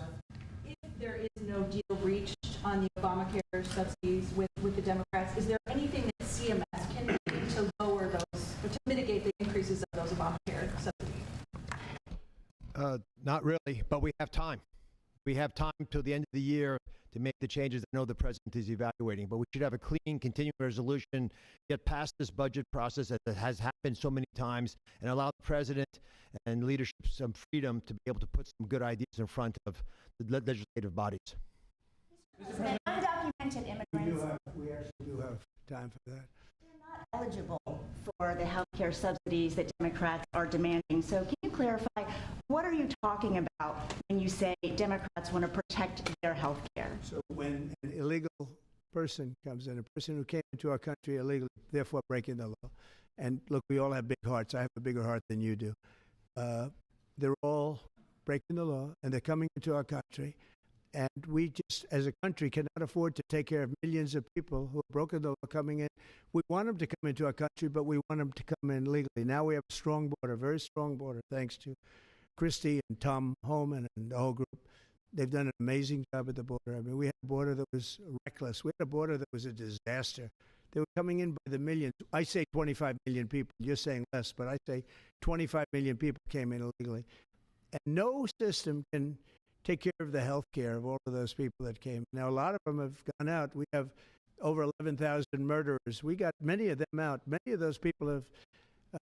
Speaker 15: If there is no deal reached on the Obamacare subsidies with the Democrats, is there anything that CMS can do to lower those or to mitigate the increases of those Obamacare subsidies?
Speaker 3: Not really, but we have time. We have time till the end of the year to make the changes I know the president is evaluating. But we should have a clean, continuing resolution, get past this budget process that has happened so many times, and allow the president and leadership some freedom to be able to put some good ideas in front of the legislative bodies.
Speaker 16: Undocumented immigrants.
Speaker 1: We actually do have time for that.
Speaker 16: They're not eligible for the health care subsidies that Democrats are demanding. So can you clarify, what are you talking about when you say Democrats want to protect their health care?
Speaker 1: So when an illegal person comes in, a person who came into our country illegally, therefore breaking the law, and look, we all have big hearts. I have a bigger heart than you do. They're all breaking the law, and they're coming into our country. And we just, as a country, cannot afford to take care of millions of people who have broken the law coming in. We want them to come into our country, but we want them to come in legally. Now we have a strong border, very strong border, thanks to Christie and Tom Homan and the whole group. They've done an amazing job at the border. I mean, we had a border that was reckless. We had a border that was a disaster. They were coming in by the millions. I say 25 million people. You're saying less, but I say 25 million people came in illegally. And no system can take care of the health care of all of those people that came. Now, a lot of them have gone out. We have over 11,000 murderers. We got many of them out. Many of those people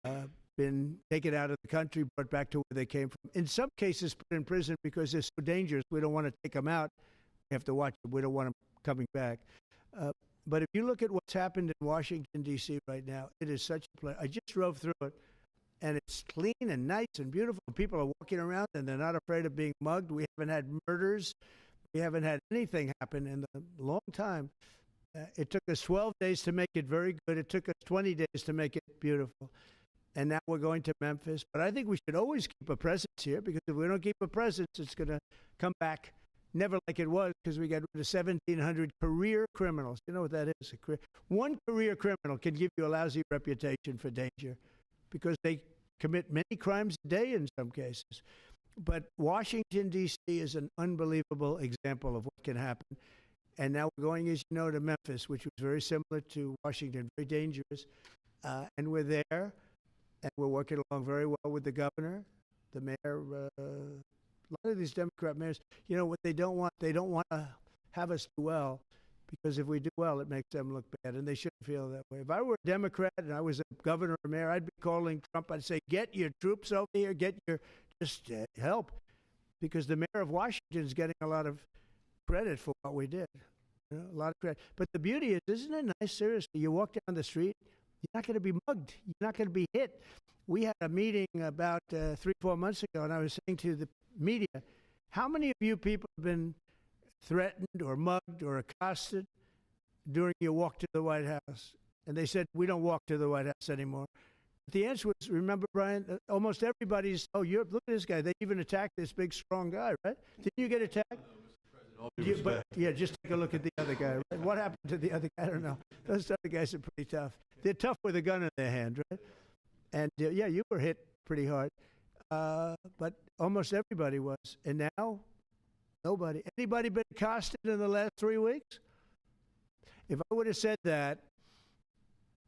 Speaker 1: have been taken out of the country, brought back to where they came from. In some cases, put in prison because they're so dangerous. We don't want to take them out. We have to watch them. We don't want them coming back. But if you look at what's happened in Washington, D.C. right now, it is such a place. I just drove through it, and it's clean and nice and beautiful. People are walking around, and they're not afraid of being mugged. We haven't had murders. We haven't had anything happen in a long time. It took us 12 days to make it very good. It took us 20 days to make it beautiful. And now we're going to Memphis. But I think we should always keep a presence here, because if we don't keep a presence, it's going to come back never like it was, because we got rid of 1,700 career criminals. You know what that is? One career criminal can give you a lousy reputation for danger, because they commit many crimes a day in some cases. But Washington, D.C. is an unbelievable example of what can happen. And now we're going, as you know, to Memphis, which was very similar to Washington, very dangerous. And we're there, and we're working along very well with the governor, the mayor. A lot of these Democrat mayors, you know what they don't want to have us do well, because if we do well, it makes them look bad, and they shouldn't feel that way. If I were a Democrat and I was a governor or mayor, I'd be calling Trump. I'd say, get your troops over here, just help, because the mayor of Washington is getting a lot of credit for what we did, a lot of credit. But the beauty is, isn't it nice? Seriously, you walk down the street, you're not going to be mugged, you're not going to be hit. We had a meeting about 3-4 months ago, and I was saying to the media, how many of you people have been threatened or mugged or accosted during your walk to the White House? And they said, we don't walk to the White House anymore. The answer was, remember, Brian, almost everybody's, look at this guy. They even attacked this big, strong guy, right? Didn't you get attacked? Just take a look at the other guy. Right? What happened to the other guy? I don't know. Those other guys are pretty tough. They're tough with a gun in their hand, right? And, you were hit pretty hard. But almost everybody was. And now, nobody. Anybody been accosted in the last 3 weeks? If I would have said that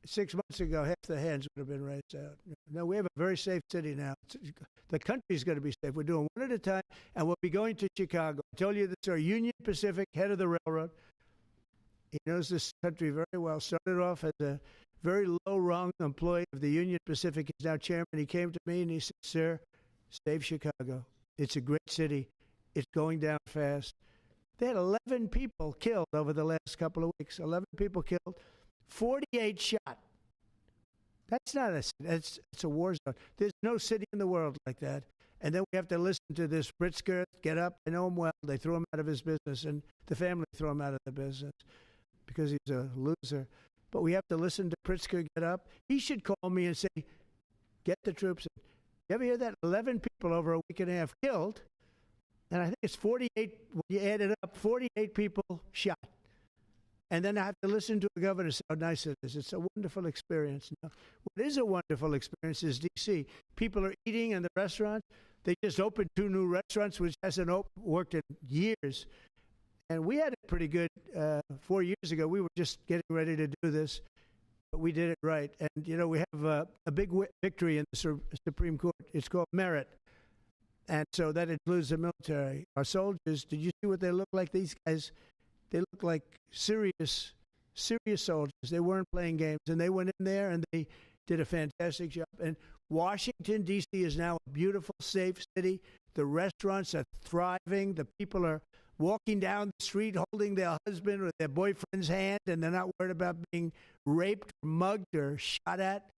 Speaker 1: 6 months ago, half the hands would have been raised out. No, we have a very safe city now. The country's going to be safe. We're doing one at a time, and we'll be going to Chicago. I told you this, our Union Pacific, head of the railroad. He knows this country very well. Started off as a very low-rung employee of the Union Pacific. He's now chairman. He came to me and he said, sir, save Chicago. It's a great city. It's going down fast. They had 11 people killed over the last couple of weeks. 11 people killed, 48 shot. That's not it's a war zone. There's no city in the world like that. And then we have to listen to this Pritzker get up. I know him well. They threw him out of his business, and the family threw him out of the business because he's a loser. But we have to listen to Pritzker get up. He should call me and say, get the troops in. You ever hear that? 11 people over a week and a half killed. And I think it's 48, when you add it up, 48 people shot. And then I have to listen to the governor say how nice it is. It's a wonderful experience. Now, what is a wonderful experience is D.C. People are eating in the restaurants. They just opened 2 new restaurants, which hasn't worked in years. And we had it pretty good 4 years ago. We were just getting ready to do this, but we did it right. And, we have a big victory in the Supreme Court. It's called merit. And so that includes the military. Our soldiers, did you see what they look like? These guys, they look like serious soldiers. They weren't playing games. And they went in there and they did a fantastic job. And Washington, D.C. is now a beautiful, safe city. The restaurants are thriving. The people are walking down the street holding their husband or their boyfriend's hand, and they're not worried about being raped or mugged or shot at.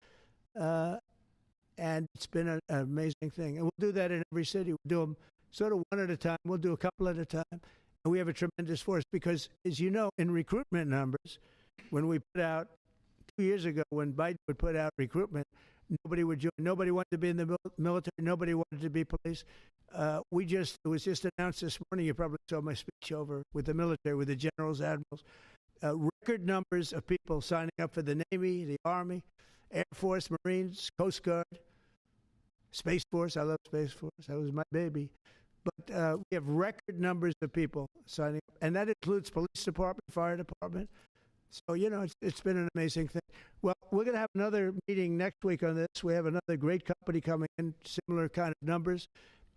Speaker 1: And it's been an amazing thing. And we'll do that in every city. We'll do them sort of one at a time. We'll do a couple at a time. And we have a tremendous force because, as you know, in recruitment numbers, when we put out 2 years ago, when Biden would put out recruitment, nobody would join. Nobody wanted to be in the military. Nobody wanted to be police. It was just announced this morning. You probably saw my speech over with the military, with the generals, admirals. Record numbers of people signing up for the Navy, the Army, Air Force, Marines, Coast Guard, Space Force. I love Space Force. That was my baby. but we have record numbers of people signing up, and that includes police department, fire department. So, you know, it's been an amazing thing. Well, we're going to have another meeting next week on this. We have another great company coming in, similar kind of numbers,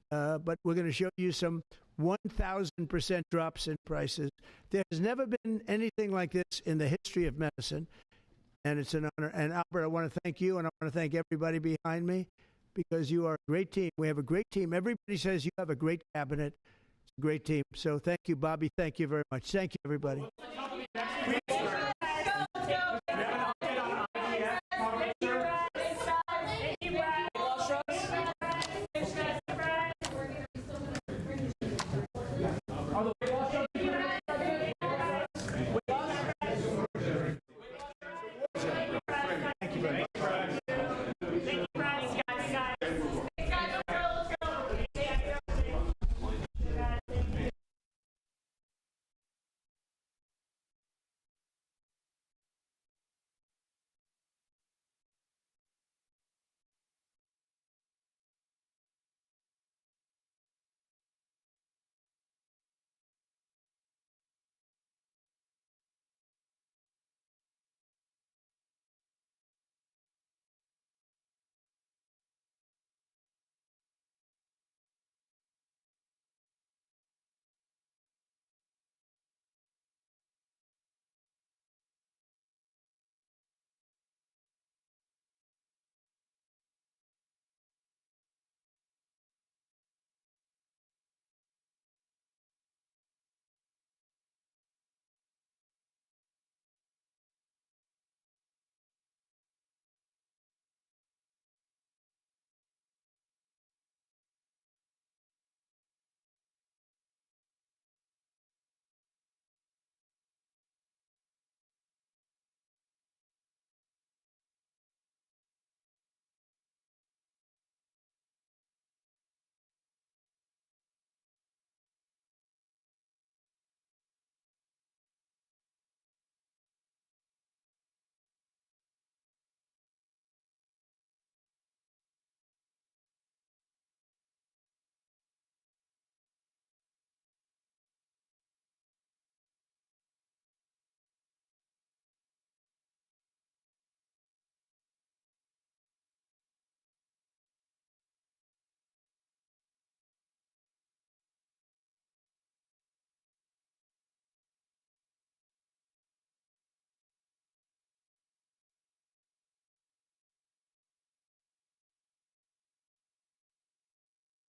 Speaker 1: but we're going to show you some 1,000% drops in prices. There has never been anything like this in the history of medicine, and it's an honor. And Albert, I want to thank you, and I want to thank everybody behind me, because you are a great team. We have a great team. Everybody says you have a great cabinet. It's a great team. So thank you, Bobby. Thank you very much. Thank you, everybody.